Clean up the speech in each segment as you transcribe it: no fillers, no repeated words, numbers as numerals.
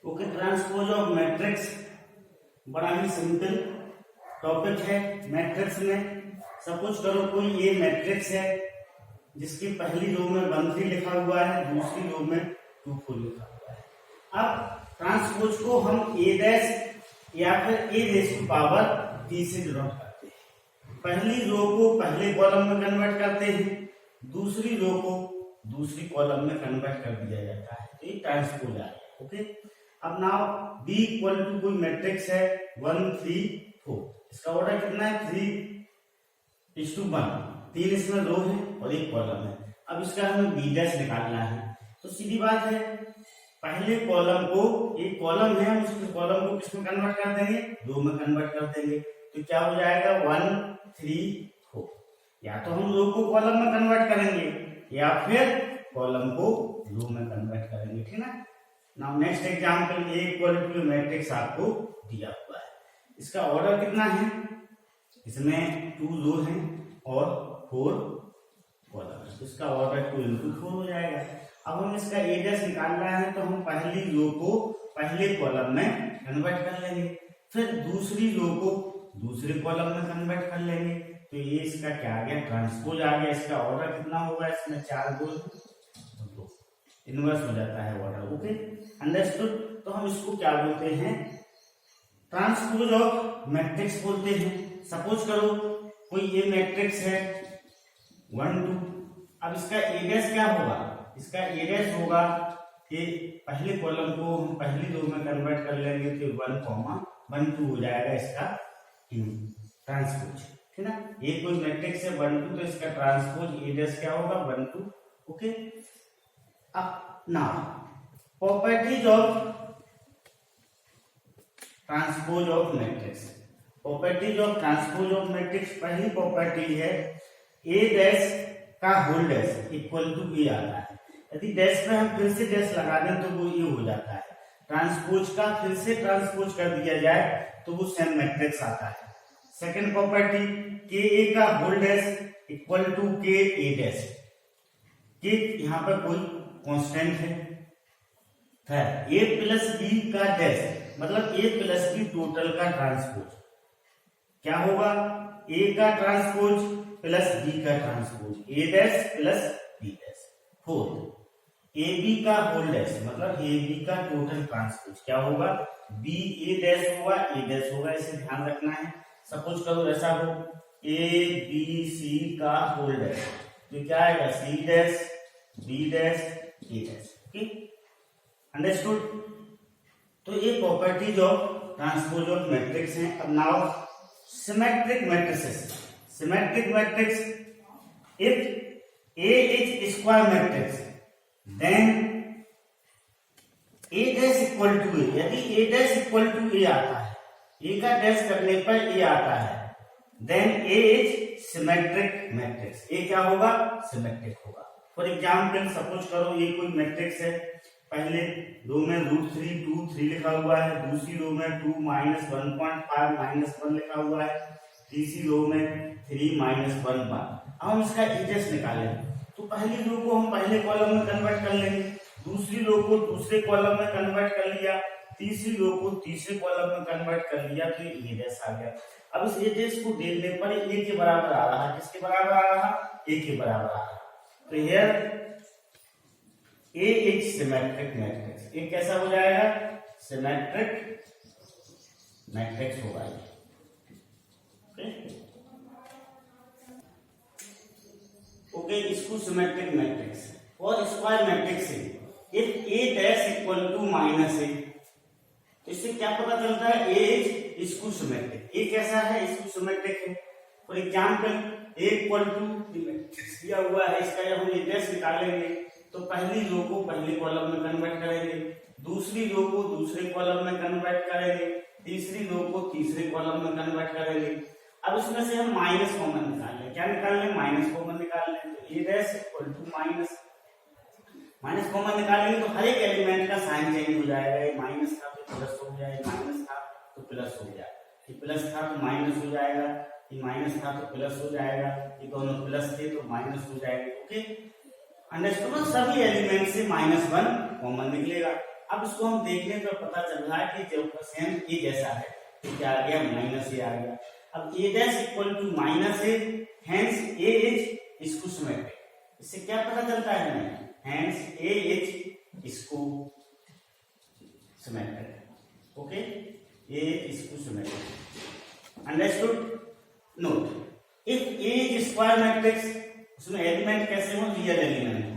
Okay, transpose of matrix बड़ा ही simple topic है। Matrix में सपोज करो कोई ये मैट्रिक्स है जिसकी पहली रो में 1 3 लिखा हुआ है, दूसरी रो में 2 4 लिखा हुआ है। अब ट्रांसपोज को हम ए डैश या फिर ए रेज़ टू पावर t से डिनोट करते हैं। पहली रो को पहले कॉलम में कन्वर्ट करते हैं, दूसरी रो को दूसरी कॉलम में कन्वर्ट कर दिया जाता है, तो ये ट्रांसपोज आ गया। ओके, अब नाउ b इक्वल टू कोई मैट्रिक्स है 1 3 4, इसका ऑर्डर कितना है 3:1, 3 इसमें रो है और एक कॉलम है। अब इसका हमें b डैश निकालना है, तो सीधी बात है पहले कॉलम को, एक कॉलम है हम उस कॉलम को किसमें कन्वर्ट कर देंगे, रो में कन्वर्ट कर देंगे। तो क्या हो जाएगा 1 3 4, या तो हम रो को कॉलम में कन्वर्ट करेंगे या फिर कॉलम को रो में कन्वर्ट करेंगे, ठीक है ना। Now next example, A equal to matrix आपको दिया हुआ है, इसका ऑर्डर कितना है, इसमें 2 रो है और 4 कॉलम, इसका ऑर्डर 2 into 4 हो जाएगा। अब हम इसका ए डैश निकालना है तो हम पहली रो को पहले कॉलम में कन्वर्ट कर लेंगे, फिर दूसरी रो को दूसरे कॉलम में कन्वर्ट कर लेंगे, तो ये इसका क्या आ गया, ट्रांसपोज आ गया। इसका ऑर्डर कितना होगा, इसमें 4 रो इनवर्स हो जाता है ऑर्डर। Okay, understood. तो हम इसको क्या बोलते हैं, ट्रांसपोज ऑफ मैट्रिक्स बोलते हैं। सपोज करो कोई ये मैट्रिक्स है 1 2, अब इसका ए डैश क्या होगा, इसका ए डैश होगा कि पहले कॉलम को हम पहली रो में कन्वर्ट कर लेंगे तो 1 2 हो जाएगा इसका ट्रांसपोज, ठीक है ना। ये कोई मैट्रिक्स है 1 2, तो इसका ट्रांसपोज ए डैश क्या होगा 1 2। ओके, अब now properties of transpose of matrix. Properties of transpose of matrix, पहली प्रॉपर्टी है ए डैश का होल डैश इक्वल टू ए आता है। यदि डैश में हम फिर से डैश लगा दें तो वो ये हो जाता है, ट्रांसपोज का फिर से ट्रांसपोज कर दिया जाए तो वो सेम मैट्रिक्स आता है। सेकंड प्रॉपर्टी, के ए का होल डैश इक्वल टू के ए डैश, के यहाँ पर कोई कांस्टेंट है। थर्ड, ए प्लस बी का डैश, मतलब ए प्लस बी टोटल का ट्रांसपोज क्या होगा, ए का ट्रांसपोज प्लस बी का transpose, A dash plus B dash. Fourth, A B का होल डैश, मतलब ए बी का टोटल ट्रांसपोज क्या होगा, बी ए डैश होगा, ए डैश होगा, इसे ध्यान रखना है। सपोज करो ऐसा हो ए बी सी का होल डैश, तो क्या आएगा C dash B dash A dash. Okay, understood. तो ये properties of transpose of matrix हैं। अब now symmetric matrices. Symmetric matrix, if A is square matrix, then A dash equal to A, यदि A dash equal to A आता है, A का dash करने पर A आता है, then A is symmetric matrix, A क्या होगा, सिमेट्रिक होगा। फॉर एग्जाम्पल सपोज करो ये कोई मैट्रिक्स है, पहले रो में √3 2 3 लिखा हुआ है, दूसरी रो में 2 -1.5 -1 लिखा हुआ है, तीसरी रो में 3 -1 1। अब हम इसका ए डैश निकालें तो पहली रो को हम पहले कॉलम में कन्वर्ट कर लेंगे, दूसरी रो को दूसरे कॉलम में कन्वर्ट कर लिया, तीसरी रो को तीसरे कॉलम में कन्वर्ट कर लिया, तो ये डैश आ गया। अब इस ए डैश को देखने पर ए के बराबर आ रहा है, किसके बराबर आ रहा, ए के बराबर आ रहा। तो here A is symmetric matrix, A कैसा हो जाएगा, सिमेट्रिक मैट्रिक्स होगा। ओके, इसको सिमेट्रिक मैट्रिक्स और स्क्वायर मैट्रिक्स है। If A dash equal to -a, तो इससे क्या पता चलता है, ए इज इसको सिमेट्रिक। ए कैसा है, इसको सिमेट्रिक है। For example A equal to दिया हुआ है, इसका जब हम ए डैश निकालेंगे तो पहली रो को पहले कॉलम में कन्वर्ट करेंगे, दूसरी रो को दूसरे कॉलम में कन्वर्ट करेंगे, तीसरी रो को तीसरे कॉलम में कन्वर्ट करेंगे। अब इसमें से हम माइनस कॉमन निकाल लें, क्या निकाल लें, माइनस कॉमन निकाल लें, तो A dash equal to minus common निकालेंगे तो हर एक एलिमेंट का साइन चेंज हो जाएगा, ये माइनस था तो प्लस हो जाएगा, माइनस था तो प्लस हो जाएगा, ये प्लस था तो माइनस हो जाएगा, ये माइनस था तो प्लस हो जाएगा, ये दोनों प्लस थे तो माइनस हो जाएगा। Okay, understood. सभी एलिमेंट से -1 कॉमन निकलेगा। अब इसको हम देखने पर पता चल रहा है कि जब सेम ए जैसा है तो क्या आ गया, माइनस ए आ गया। अब A dash equal to minus A, hence A is skew symmetric. इससे क्या पता चलता है हमें, hence A is skew symmetric. Okay, A is skew symmetric, understood. Note if A is square matrix, उसमें एलिमेंट कैसे हो, रियल एलिमेंट हो,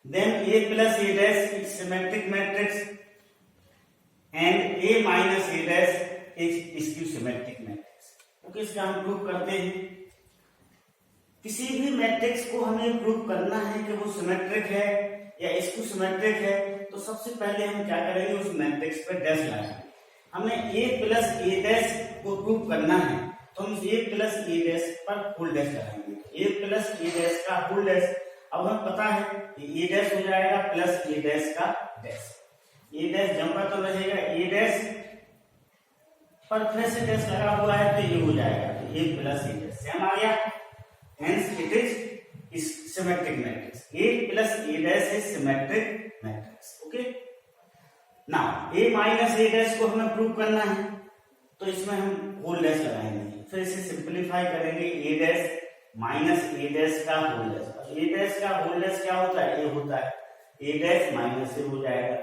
then a plus a dash is symmetric matrix and a minus a dash is skew symmetric matrix। Okay, इसका हम prove करते हैं। किसी भी मैट्रिक्स को हमें प्रूव करना है कि वो सिमेट्रिक है या स्क्यू सिमेट्रिक है, तो सबसे पहले हम क्या करेंगे, उस मैट्रिक्स पे डैश लगाएंगे। हमें a प्लस a डैश को प्रूव करना है तो हम a प्लस a डैश पर फुल डैश लगाएंगे। a प्लस a डैश का फुल डैश, अब हमें पता है कि ए डैश हो जाएगा प्लस ए डैश का डैश, ए डैश जमता तो रहेगा, ए डैश पर फिर से डैश लगा हुआ है तो ये हो जाएगा, तो ए प्लस ए डैश सेम आ गया, hence it is symmetric matrix. A plus A dash is symmetric matrix. Okay, now A minus A dash को हमें प्रूव करना है तो इसमें हम होल डैश लगाएंगे, फिर इसे सिंपलीफाई करेंगे, ए डैश माइनस ए डैश का होल डैश। ए डैश का होल डैश क्या होता है, ए होता है, ए डैश माइनस ए हो जाएगा,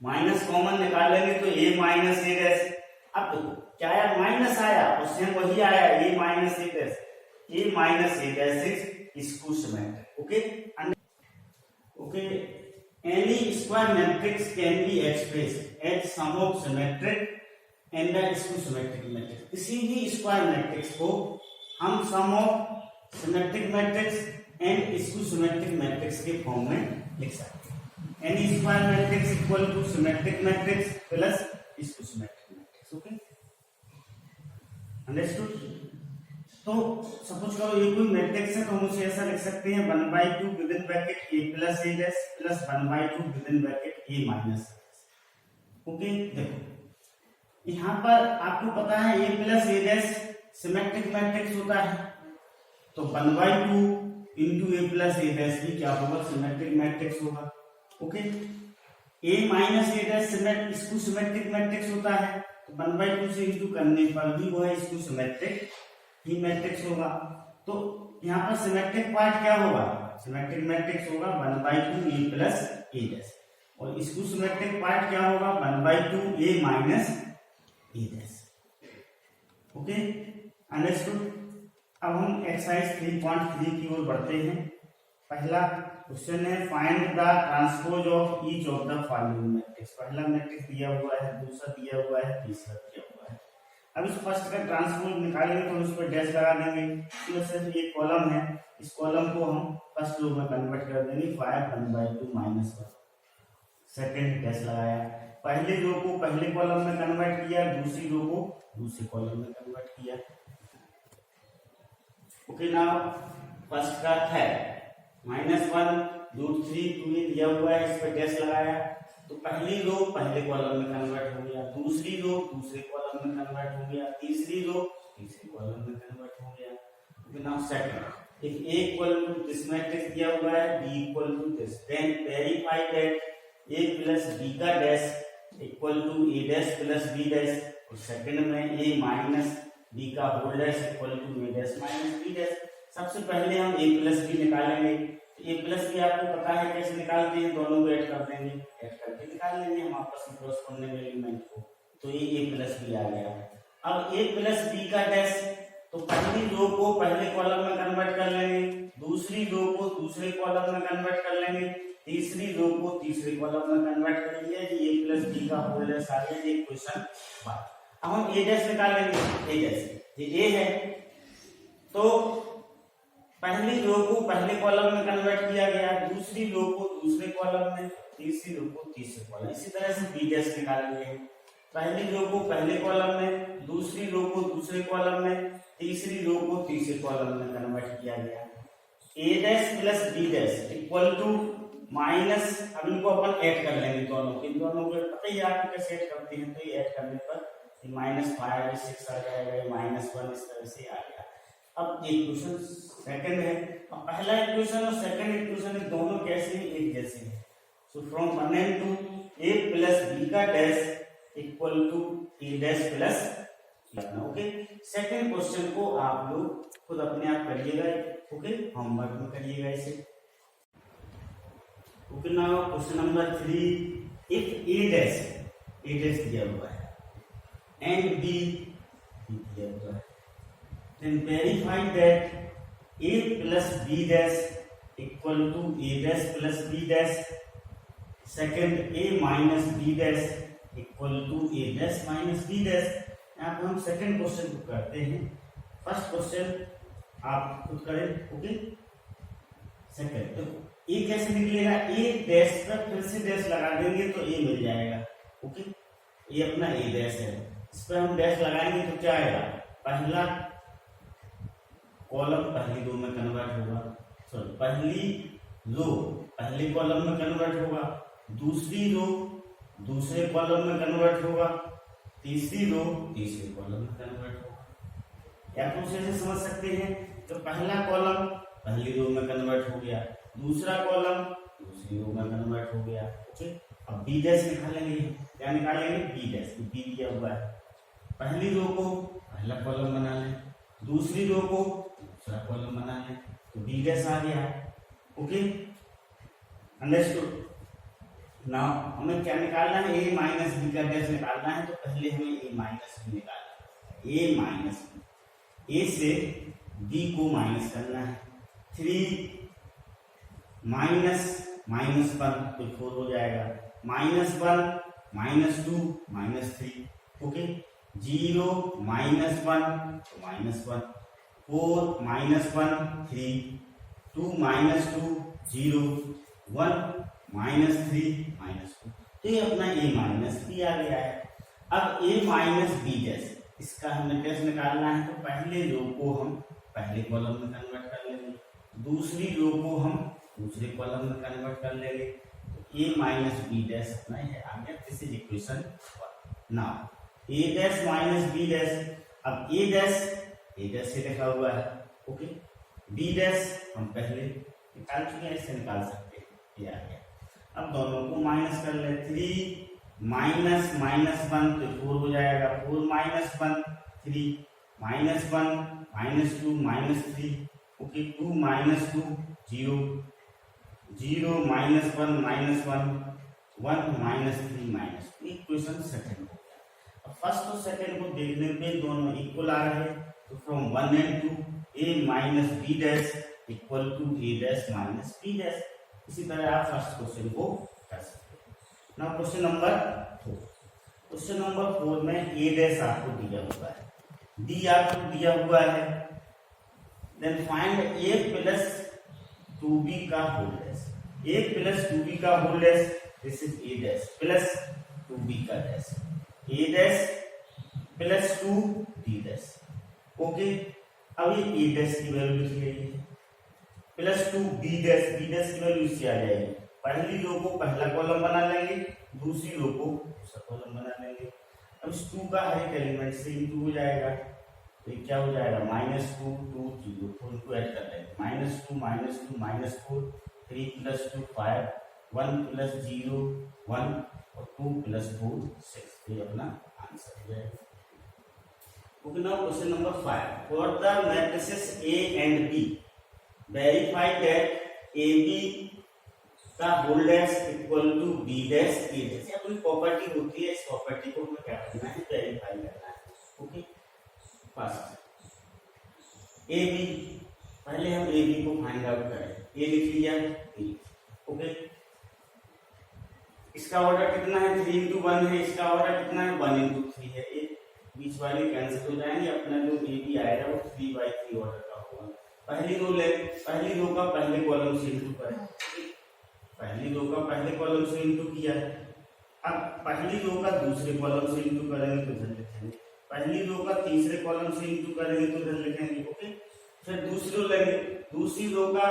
माइनस कॉमन निकालेंगे तो ए माइनस ए डैश। अब क्या आया, माइनस आया और सेम वही आया, A minus A dash, A minus A dash is skew symmetric. Okay, okay, any square matrix can be expressed as sum of symmetric and the skew symmetric matrix. किसी भी square matrix को हम sum of symmetric matrix and skew symmetric matrix के form में लिख सकते हैं। Any square matrix equal to symmetric matrix plus skew symmetric matrix. Okay, understood. तो सपोज करो ये कोई मैट्रिक्स है तो हम उसे ऐसा लिख सकते हैं 1/2 with in bracket a plus a dash plus 1/2 with in bracket a minus. Okay, देखो यहाँ पर आपको पता है a plus a dash symmetric matrix होता है, तो 1/2 into A plus A dash भी क्या होगा, सिमेट्रिक मैट्रिक्स होगा। Okay, A minus A dash skew symmetric matrix होता है, तो 1/2 से इंटू करने पर भी वो है स्क्यू सिमेट्रिक ही मैट्रिक्स होगा। तो यहाँ पर सिमेट्रिक पार्ट क्या होगा, सिमेट्रिक मैट्रिक्स होगा 1/2 ए प्लस ए डैश, और स्क्यू सिमेट्रिक पार्ट क्या होगा 1/2 A minus A dash. Okay, understood. अब हम एक्सरसाइज 3.3 की ओर बढ़ते हैं। पहला क्वेश्चन है, find the transpose of each of the following matrix. पहला मैट्रिक्स दिया हुआ है, दूसरा दिया हुआ है, तीसरा दिया हुआ है। अब इस फर्स्ट का ट्रांसपोज निकालेंगे तो उस पर डैश लगा देंगे, तो सिर्फ ये कॉलम है, इस कॉलम को हम फर्स्ट रो में कन्वर्ट कर देंगे 5 1/2 माइनस 1, सेकेंड डैश लगाया, पहले रो को पहले कॉलम में कन्वर्ट किया, दूसरी रो को दूसरे कॉलम में कन्वर्ट किया। ओके, नाउ फर्स्ट का है -1 √3 2 दिया हुआ है, इस पर डैश लगाया तो पहली रो पहले कॉलम में कन्वर्ट हो गया, दूसरी रो दूसरे कॉलम में कन्वर्ट हो गया, तीसरी रो तीसरे कॉलम में कन्वर्ट हो गया। Okay, now second, if a equal to this matrix दिया हुआ है, b equal to this, then verify that a plus b का dash equal to a dash plus b dash, और सेकंड में a माइनस b का whole dash equal to a dash minus b dash. सबसे पहले हम a plus b निकालेंगे, तो a plus b आपको पता है कैसे निकालते हैं, दोनों को ऐड कर देंगे, ऐड करके निकाल लेंगे हम आपस में कॉरस्पॉन्डिंग एलिमेंट को, तो ये a प्लस b आ गया। अब a प्लस b का डैश, तो पहली रो को पहले कॉलम में कन्वर्ट कर लेंगे, दूसरी रो को दूसरे कॉलम में कन्वर्ट कर लेंगे, तीसरी रो को तीसरे कॉलम में कन्वर्ट कर लिया, ये a प्लस b का होल डैश आ गया। ये क्वेश्चन बात। अब हम a डैश निकालेंगे, a डैश ये a है, तो पहली रो को पहले कॉलम में कन्वर्ट किया गया, दूसरी रो को दूसरे कॉलम में, तीसरी रो को तीसरे कॉलम। इसी तरह से b डैश निकालेंगे, पहली रो को पहले कॉलम में, दूसरी रो को दूसरे कॉलम में, तीसरी रो को तीसरे कॉलम में कन्वर्ट किया गया। a dash plus b dash equal to minus, अब इनको अपन ऐड कर लेंगे दोनों को, इन दोनों को पता ही आपको कैसे ऐड करते हैं, तो ये ऐड करने पर -5 6 आ जाएगा, -1 इस तरह से आ गया। अब इक्वेशन सेकंड है, अब पहला इक्वेशन और सेकंड इक्वेशन दोनों कैसे हैं, एक जैसे हैं। So from 1 and 2 a plus B का dash equal to A dash plus, okay. Second question को आप लोग खुद अपने आप करिएगा, ओके, होमवर्क में करिएगा इसे। Okay, now question number 3, if A dash दिया हुआ है एंड बी दिया हुआ है, then verify that a plus b dash equal to a dash plus b dash, second a minus b dash equal to a dash minus b dash। यहाँ पर हम second question को करते हैं, फर्स्ट क्वेश्चन आप खुद करें, ओके। सेकंड तो ए कैसे निकलेगा, ए डैश पर फिर से डैश लगा देंगे तो ए मिल जाएगा, ओके। ये अपना ए डैश है, इस पर हम डैश लगाएंगे तो क्या आएगा, पहला कॉलम पहली रो में कन्वर्ट होगा, सॉरी पहली रो पहले कॉलम में कन्वर्ट होगा, दूसरी रो दूसरे कॉलम में कन्वर्ट होगा, तीसरी रो तीसरे कॉलम में कन्वर्ट होगा। या तो उसे समझ सकते हैं तो पहला कॉलम पहली रो में कन्वर्ट हो गया, दूसरा कॉलम दूसरी रो में कन्वर्ट हो गया, ओके। अब बी डैश निकालेंगे, क्या निकालेंगे, बी डैश, बी दिया हुआ है, पहली रो को पहला कॉलम बना लें, दूसरी रो को दूसरा कॉलम बना लें, तो बी डैश आ गया, ओके, अंडरस्टूड। नाउ हमें क्या निकालना है, ए माइनस बी का डैश निकालना है, तो पहले हमें ए माइनस बी निकालना है, ए माइनस बी, ए से बी को माइनस करना है, 3 माइनस माइनस 1 तो 4 हो जाएगा, -1 -2 -3, ओके, 0 -1 तो -1, 4 -1 3, 2 -2 0, 1 -3 -2, तो ये अपना a माइनस बी आ गया है। अब a माइनस बी डैश, इसका हमें डैश निकालना है, तो पहले रो को हम पहले कॉलम में कन्वर्ट कर लेंगे, दूसरी रो को हम दूसरे कॉलम में कन्वर्ट कर लेंगे, तो a माइनस बी डैश अपना है आ गया। This is equation 1। Now a dash minus B dash, अब a डैश से लिखा हुआ है, ओके, b डैश हम पहले निकाल चुके हैं, इससे निकाल सकते हैं, ये आ गया। अब दोनों को माइनस कर ले, 3 माइनस -1 तो 4 हो जाएगा, 4 -1 3, -1 -2 -3, ओके, 2 -2 0, 0 -1 -1 1 -3 इक्वेशन सेकंड हो गया। अब फर्स्ट और सेकंड को देखने पे दोनों इक्वल आ रहे हैं, तो from 1 and 2 a minus B dash equal to a dash minus B dash. इसी तरह आप फर्स्ट क्वेश्चन को कर सकते हैं। Now question number 4, question number 4 में a डैश आपको दिया हुआ है, d आपको दिया हुआ है, then find a plus 2b का whole dash, a plus 2b का whole dash, this is a dash plus 2b का dash, a dash plus 2b dash, okay. अब ये a डैश की वैल्यू लिख लीजिए, plus 2b dash, b dash की value इससे आ जाएगी, पहली रो को पहला कॉलम बना लेंगे, दूसरी रो को दूसरा कॉलम बना लेंगे। अब इस 2 का हर एक एलिमेंट से इंटू हो जाएगा, तो क्या हो जाएगा, -2 2 0, तो इनको ऐड कर लेंगे, -2 -2 -4, 3 + 2 5, 1 + 0 1 और 2 + 4 6, ये अपना आंसर हो जाएगा। Okay, now question number 5. For the matrices A and B, verify that AB का whole dash equal to B dash A dash. कोई प्रॉपर्टी होती है, इस प्रॉपर्टी को हमें क्या करना है, वेरीफाई करना है, ओके। फर्स्ट AB, पहले हम AB को फाइंड आउट करें, A लिख लिया, B, ओके। इसका ऑर्डर कितना है, 3 × 1 है, इसका ऑर्डर कितना है, 1 × 3 है, बीच वाले कैंसिल हो जाएंगे, अपना जो ए बी आएगा वो 3/3 ऑर्डर का होगा। पहली रो का पहले कॉलम से इंटू करें, पहली रो का पहले कॉलम से इंटू किया, अब पहली रो का दूसरे कॉलम से इंटू करेंगे तो इधर लिखेंगे, पहली रो का तीसरे कॉलम से इंटू करेंगे तो इधर लिखेंगे, ओके। फिर दूसरी रो लेंगे, दूसरी रो का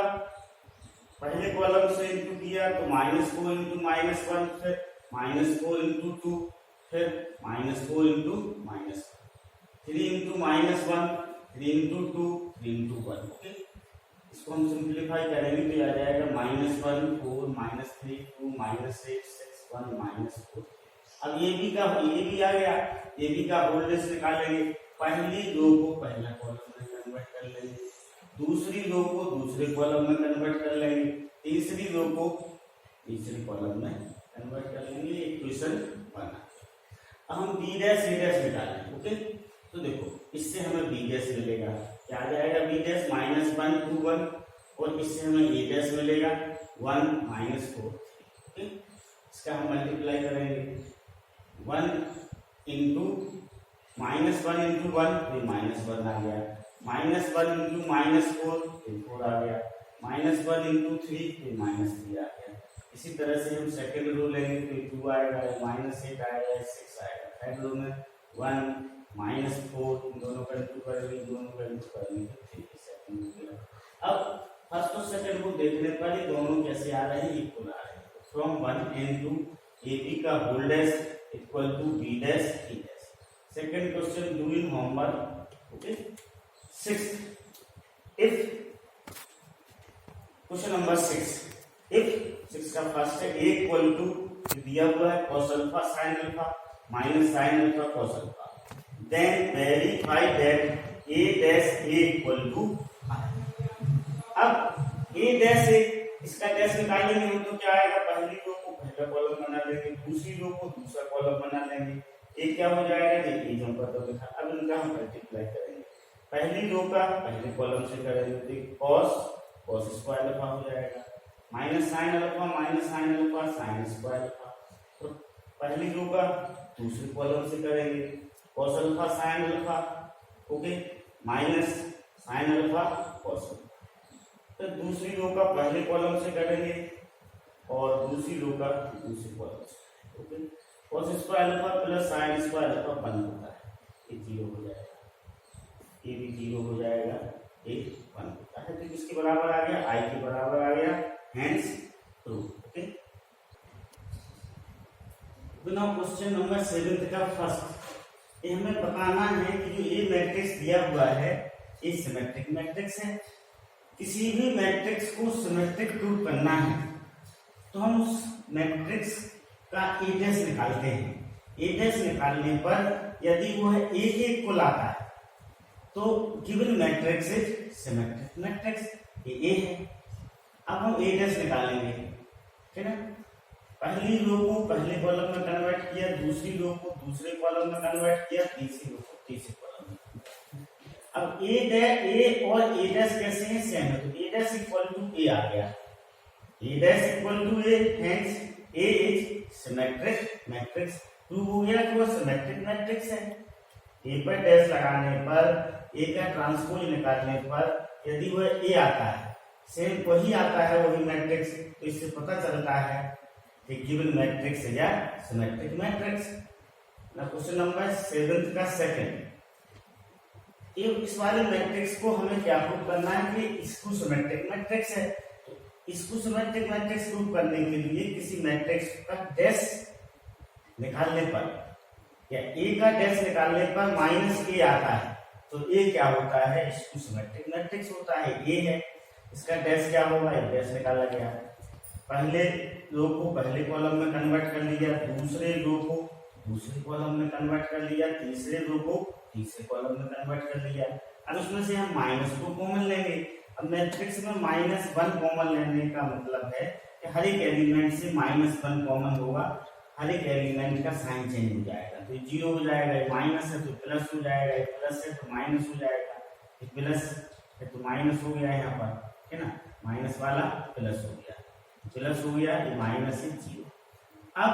पहले कॉलम से इंटू किया तो -4 × -1, फिर -4 × 2, फिर -4 × -1, 3 × -1, 3 × 2, 3 × 1, ओके। इसको हम सिंप्लीफाई करेंगे तो आ जाएगा -1 4 -3 2 -8 6 1 -4 अब ये भी आ गया, ये भी का होल्डेज निकालेंगे। पहली रो को पहला कॉलम में कन्वर्ट कर लेंगे, दूसरी रो को दूसरे कॉलम में कन्वर्ट कर लेंगे, तीसरी रो को तीसरे कॉलम में कन्वर्ट कर लेंगे। इक्वेशन बना। अब हम बी डैश ए डैश निकालेंगे। ओके, तो देखो इससे हमें बी डैश मिलेगा, क्या आ जाएगा बी डैश -1 2 1, और इससे हमें ए डैश मिलेगा 1 -4। ओके, इसका हम मल्टीप्लाई करेंगे 1 इंटू -1 इंटू 1 तो -1 आ गया, -1 इंटू -4 तो 4 आ गया, -1 इंटू 3 तो -3 आ गया। इसी तरह से हम सेकेंड रो लेंगे तो 2 आएगा, -8 आएगा, 6 आएगा। थर्ड रो में 1 -4 दोनों का इंटू करेंगे, दोनों का इंटू करेंगे तो 3 सेकेंड हो गया। अब फर्स्ट और सेकेंड को देखने पर ये दोनों कैसे आ रहे हैं, इक्वल आ रहे हैं। From 1 and two A B का whole dash equal to B dash E dash. Second question do in homework. Okay, sixth if question number 6 6 का फर्स्ट है ए इक्वल टू दिया हुआ है cos alpha sin alpha minus sin alpha cos alpha, then verify that a dash a equal to. अब a dash a इसका dash निकालेंगे हम तो क्या आएगा, पहली रो को पहला कॉलम बना लेंगे, दूसरी रो को दूसरा कॉलम बना लेंगे। ये क्या हो जाएगा, देखिए जो पर तो लिखा। अब इनका हम मल्टीप्लाई करेंगे, पहली रो का पहले कॉलम से करेंगे तो cos स्क्वायर अल्फा हो जाएगा, minus sin alpha sin square alpha. तो पहली रो का दूसरे कॉलम से करेंगे cos alpha sin alpha, okay, minus sin alpha cos alpha. तो दूसरी रो का पहले कॉलम से करेंगे और दूसरी रो का दूसरे कॉलम से। Okay, cos square alpha plus sin square alpha 1 होता है, ये 0 हो जाएगा, ये भी 0 हो जाएगा, ये 1 होता है। तो किसके बराबर आ गया, i के बराबर आ गया, hence true. Okay, now question number 7 का फर्स्ट, ये हमें बताना है कि जो ये मैट्रिक्स दिया हुआ है ये सिमेट्रिक मैट्रिक्स है। किसी भी मैट्रिक्स को सिमेट्रिक प्रूव करना है तो हम उस मैट्रिक्स का ए डैश निकालते हैं। ए डैश निकालने पर यदि वो है ए के इक्वल आता है तो given matrix is symmetric matrix, ये ए है। अब हम ए डैश निकालेंगे, ठीक है। पहली रो को पहले कॉलम में कन्वर्ट किया, दूसरी रो को दूसरे कॉलम में कन्वर्ट किया, तीसरी रो को तीसरे कॉलम में। अब ए और ए डैश कैसे हैं, सेम है, तो A dash equal to A आ गया, A dash equal to A, hence A is symmetric matrix. Prove हो गया कि वो सिमेट्रिक मैट्रिक्स है। ए पर डैश लगाने पर, ए का ट्रांसपोज निकालने पर यदि वह ए आता है, सेम वही आता है वही मैट्रिक्स, तो इससे पता चलता है कि गिवन मैट्रिक्स है या सिमेट्रिक मैट्रिक्स। क्वेश्चन नंबर 7 का सेकंड, इस वाले मैट्रिक्स को हमें क्या प्रूव करना है कि इसको सिमेट्रिक मैट्रिक्स है। तो इसको सिमेट्रिक मैट्रिक्स प्रूव करने के लिए किसी मैट्रिक्स का डैश निकालने पर या ए का डैश निकालने पर माइनस ए आता है तो ए क्या होता है, इसको सिमेट्रिक मैट्रिक्स होता है, ए है। इसका डैश क्या होगा, एक डैश निकाला गया, पहले रो को पहले कॉलम में कन्वर्ट कर लिया, दूसरे रो को दूसरे कॉलम में कन्वर्ट कर लिया, तीसरे रो को तीसरे कॉलम में कन्वर्ट कर लिया। अब उसमें से हम -2 कॉमन लेंगे। अब मैट्रिक्स में -1 कॉमन लेने का मतलब है कि हर एक एलिमेंट से -1 कॉमन होगा, हर एक एलिमेंट का साइन चेंज हो जाएगा, तो 0 हो जाएगा, माइनस है तो प्लस हो जाएगा, प्लस है तो माइनस हो जाएगा, प्लस है तो माइनस हो गया यहाँ पर, है ना, माइनस वाला प्लस हो गया, प्लस हो गया, ये माइनस है 0। अब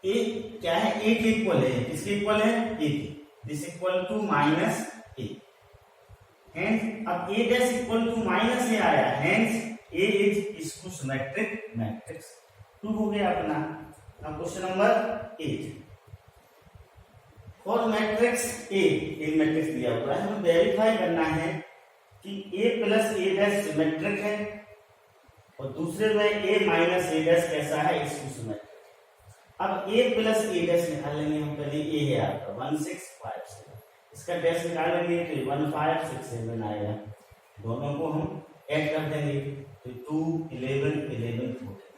ए क्या है, ए के इक्वल है, किसके इक्वल है, ए के, this equal to minus A, hence अब A dash equal to minus A आया, हेंस ए इज इसको सिमेट्रिक मैट्रिक्स। प्रूव हो गया अपना। अब question number 8, for matrix A, एक मैट्रिक्स दिया हुआ है, हमें वेरीफाई करना है कि ए प्लस ए डैश सिमेट्रिक है और दूसरे में ए माइनस ए डैश कैसा है, इसको सिमेट्रिक। अब a प्लस ए डैश निकाल लेंगे हम, पहले a है आपका 1657, इसका डैश निकालेंगे तो 1567 आएगा, दोनों को हम ऐड कर देंगे तो 2 11 11 14।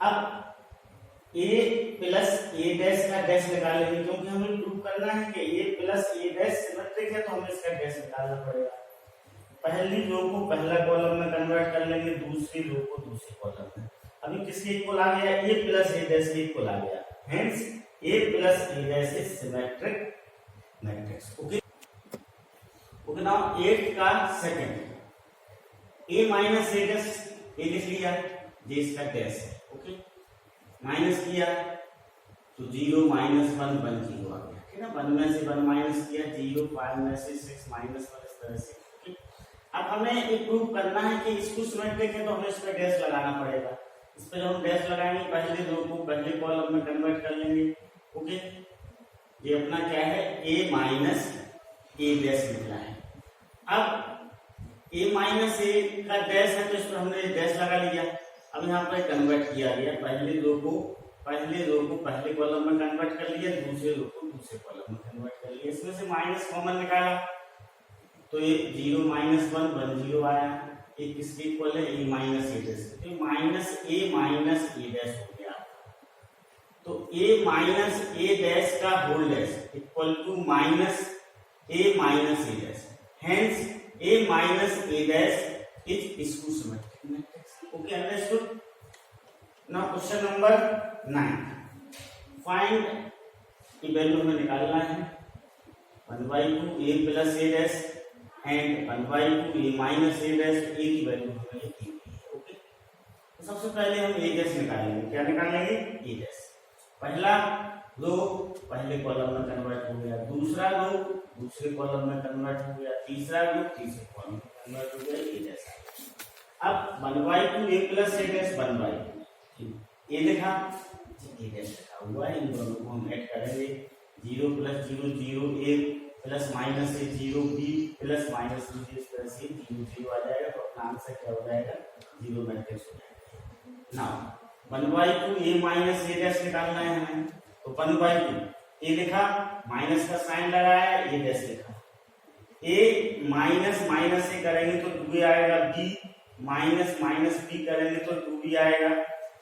अब ए प्लस ए डैश का डैश निकालेंगे, क्योंकि हमें प्रूव करना है कि ए प्लस ए डैश सिमेट्रिक है, तो हमें इसका डैश निकालना पड़ेगा। पहली रो को पहला कॉलम में कन्वर्ट कर लेंगे, दूसरी रो को दूसरे कॉलम में। अभी किसके इक्वल आ गया? ए प्लस ए डैश के इक्वल आ गया, hence A plus A dash is symmetric matrix. Okay okay, now 8 का second A minus A dash, A लिख लिया, ये इसका डैश है। ओके, माइनस किया तो 0 माइनस 1 1 0 आ गया, ठीक है ना। 1 में से 1 माइनस किया 0, 5 में से 6 माइनस 1, इस तरह से। ओके, अब हमें ये प्रूव करना है कि इसको सिमेट्रिक है, तो हमें इस पर डैश लगाना पड़ेगा। इस पर जब हम डैश लगाएंगे, पहले रो को पहले कॉलम में कन्वर्ट कर लेंगे। ओके, ये अपना क्या है? a माइनस ए डैश निकला है। अब a माइनस ए का डैश है, तो इस पर हमने डैश लगा लिया। अब यहाँ पर कन्वर्ट किया गया, पहले रो को पहले कॉलम में कन्वर्ट कर लिया, दूसरे रो को दूसरे कॉलम में कन्वर्ट कर लिया। इसमें से माइनस कॉमन निकाला तो ये 0 माइनस 1 1 0 आया। ये किसके इक्वल है? ए माइनस ए डैश, तो माइनस ए डैश हो गया। तो ए माइनस ए डैश का whole dash equal to minus A minus A dash, hence A minus A dash is इसको symmetric matrix. Okay, understood. Now question number 9, find की value में निकालना है 1/2 A plus A dash and 1/2 A minus A dash. A की value हमें दी हुई है। Okay, तो सबसे पहले हम ए डैश निकालेंगे। क्या निकालेंगे? ए डैश। पहला रो पहले कॉलम में कन्वर्ट हो गया, दूसरा रो दूसरे कॉलम में कन्वर्ट हो गया, तीसरा रो तीसरे कॉलम में कन्वर्ट हो गया, ए डैश। अब 1/2 ए प्लस ए डैश 1/2 ए लिखा, ए डैश लिखा हुआ है। इन दोनों को हम ऐड करेंगे, 0 प्लस 0 0 ए प्लस माइनस ए 0 बी प्लस माइनस बी, इस तरह से 0 0 आ जाएगा। तो अपना आंसर क्या हो जाएगा? 0 मैट्रिक्स हो जाएगा। Now 1/2 A minus A dash निकालना है हमें, तो 1/2 ए लिखा, माइनस का साइन लगाया, ए डैश लिखा। ए माइनस माइनस ए करेंगे तो 2 आएगा, बी माइनस माइनस बी करेंगे तो 2b आएगा,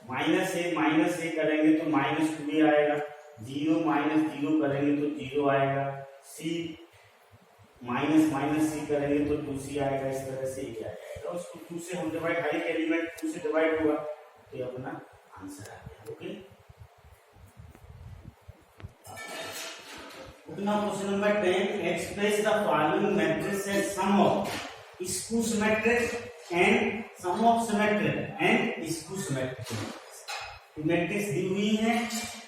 माइनस ए करेंगे तो माइनस 2a आएगा, 0 माइनस 0 करेंगे तो 0 आएगा, सी माइनस माइनस सी करेंगे तो 2c आएगा। इस तरह से ये आ जाएगा। उसको 2 से हम डिवाइड, हर एक एलिमेंट 2 से डिवाइड होगा, तो ये अपना आंसर आ गया। Okay, now question number 10, express the following matrix as sum of skew symmetric and sum of symmetric and skew symmetric matrix दी हुई है,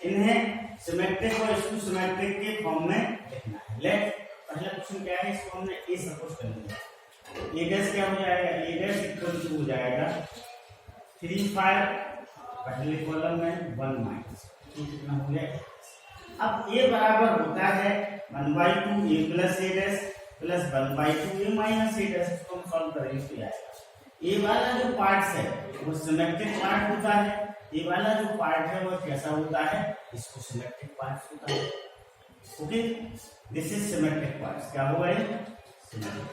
इन्हें सिमेट्रिक और स्क्यू सिमेट्रिक के फॉर्म में लिखना है। लेट पहला क्वेश्चन क्या है, इसको हमने ए सपोज कर लिया। ए डैश क्या हो जाएगा? ए डैश इक्वल टू हो जाएगा 3 5 पहले कॉलम में 1 माइनस, कितना हो गया? अब ये बराबर होता है 1/2 A plus A dash plus 1/2 A minus A dash. इसको हम सॉल्व करेंगे तो आएगा। ये वाला जो पार्ट है वो सिमेट्रिक पार्ट होता है, ये वाला जो पार्ट है वो कैसा होता है? इसको सिमेट्रिक पार्ट होता है। Okay, this is symmetric part. क्या होगा ये? सिमेट्रिक।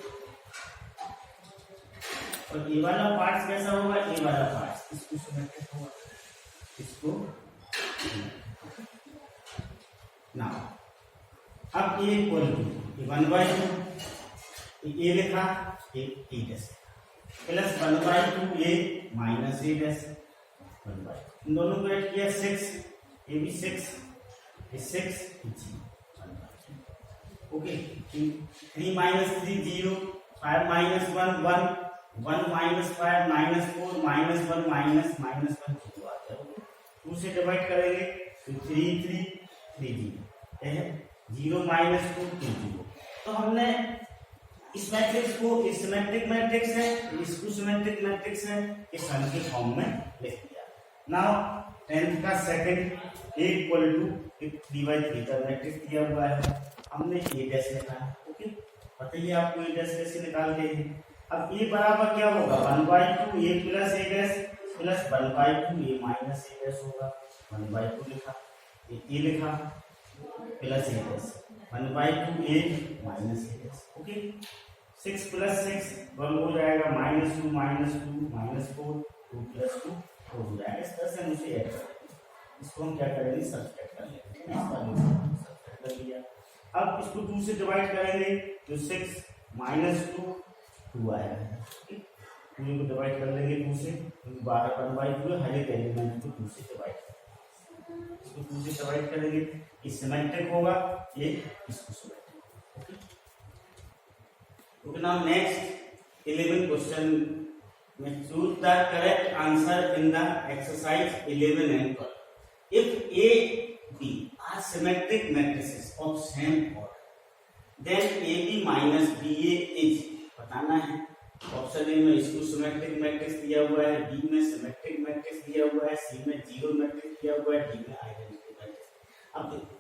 और ये वाला पार्ट कैसा होगा? ये वाला पार्ट इसको सिमेट्रिक होगा, इसको ना। अब ए इक्वल टू 1/2 ए लिखा, ए dash plus 1/2 A minus A dash 1/2। इन दोनों को ऐड किया 6, ये भी 6, ये 6 okay. 3 minus 3 0, 5 minus 1 1, 1 minus 5 minus 4 minus 1 minus minus 1 0 आ जाएगा। 2 से डिवाइड करेंगे तो 3 3 3 0 0 माइनस 2 2 0। तो हमने इस मैट्रिक्स को, इस सिमेट्रिक मैट्रिक्स है, इसको सिमेट्रिक मैट्रिक्स है, इस सम के फॉर्म में लिख दिया। नाउ 10th का सेकंड ए इक्वल टू 3/3 का मैट्रिक्स दिया हुआ है, हमने ए डैश निकाला। ओके, बताइए आपको ए डैश कैसे निकालते हैं? अब ए बराबर क्या होगा? 1/2 A plus A dash plus 1/2 A minus A dash होगा। 1/2 लिखा, ए लिखा plus A dash 1/2 A minus A dash. Okay, 6 plus 6 1 हो जाएगा, -2 -2 -4 2 + 2 4 हो जाएगा। इस तरह से हम उसे ऐड करेंगे। इसको हम क्या करेंगे, सब्सट्रैक्ट कर लेंगे, इस वाले को सब्सट्रैक्ट कर लिया। अब इसको 2 से डिवाइड करेंगे तो 6 माइनस 2 आएगा, ठीक। 2 को डिवाइड कर लेंगे 2 से, 12 1/2 हर एक एलिमेंट को 2 से डिवाइड करेंगे, इसको 2 से डिवाइड करेंगे, ये सिमेट्रिक होगा, ये इसको symmetric. Okay okay, now next 11 question में choose the correct answer in the exercise 11 and 12. If A, B are symmetric matrices of same order, then AB minus BA is, बताना है। ऑप्शन ए में इसको symmetric matrix दिया हुआ है, B में symmetric matrix दिया हुआ है, सी में जीरो मैट्रिक्स दिया हुआ है, डी में आइडेंटिटी मैट्रिक्स। अब देखो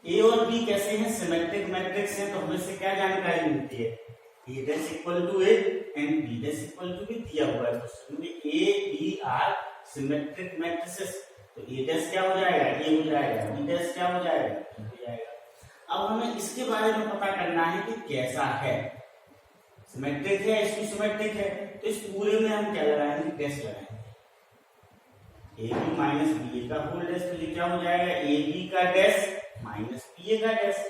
ए और बी कैसे हैं, सिमेट्रिक मैट्रिक्स हैं, तो हमें से क्या जानकारी मिलती है, A dash equal to A and B dash equal to B दिया हुआ है क्वेश्चन में, A B are symmetric matrices, तो A dash क्या हो जाएगा, A हो जाएगा, B dash क्या हो जाएगा, B हो जाएगा। अब हमें इसके बारे में पता करना है कि कैसा है, सिमेट्रिक है, इसकी सिमेट्रिक है, तो इस पूरे में हम क्या लगाएंगे, डैश लगाएंगे, A B minus B A का होल डैश, तो ये क्या हो जाएगा, ए बी का डैश माइनस बी ए का डैश।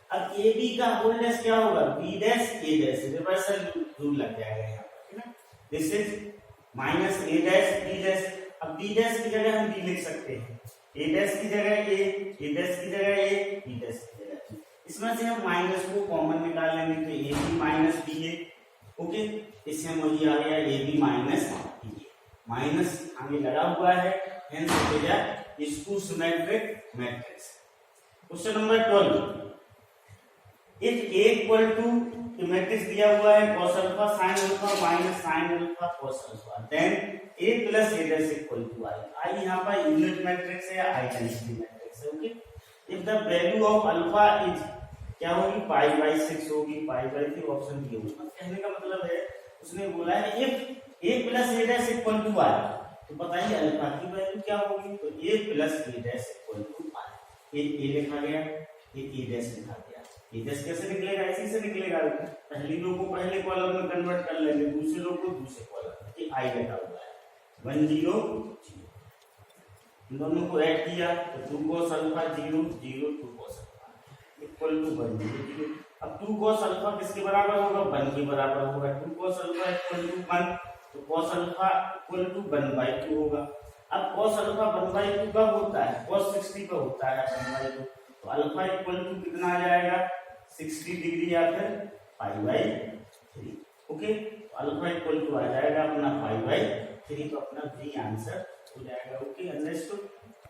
अब ए बी का होल डैश क्या होगा, B dash A dash, reversal rule लग जाएगा यहाँ पर, है ना। This is minus A dash B dash. अब बी डैश की जगह हम बी लिख सकते हैं, ए डैश की जगह ए डैश की जगह ए, बी डैश की जगह बी। इसमें से हम माइनस को कॉमन निकाल लेंगे, तो A B minus B A. Okay, इससे हम वही आ गया A B minus B A, minus आगे लगा हुआ है, हेंस हो गया इसको symmetric matrix. Question number 12, if A equal to matrix दिया हुआ है cos alpha sin alpha minus sin alpha cos alpha, then A plus A dash equal to I। I यहाँ पर यूनिट मैट्रिक्स है या आइडेंटिटी मैट्रिक्स है। Okay, if the value of alpha is क्या होगी, π/6 होगी, π/3 ऑप्शन डी होगा। कहने का मतलब है उसने बोला है if A plus A dash equal to I, तो बताइए अल्फा की वैल्यू क्या होगी, तो A plus A dash equal to I। ये A लिखा गया, ये A डैश लिखा गया। ये डैश कैसे निकलेगा, इसी से निकलेगा, पहली रो को पहले कॉलम में कन्वर्ट कर लेंगे, दूसरे रो को दूसरे कॉलम में, ये आई लगा हुआ है 1 0 0, इन दोनों को ऐड किया तो 2 cos alpha 0 0 2 cos alpha equal to 1 0 0। अब 2 cos अल्फा किसके बराबर होगा, 1 के बराबर होगा, 2 cos अल्फा इक्वल टू 1, तो cos अल्फा इक्वल टू 1/2 होगा। अब cos अल्फा 1/2 कब होता है, cos 60 का होता है 1/2, तो अल्फा इक्वल टू कितना आ जाएगा, 60 डिग्री या फिर π/3। ओके, तो अल्फा इक्वल टू आ जाएगा अपना π/3, तो अपना बी आंसर हो जाएगा। Okay, understood.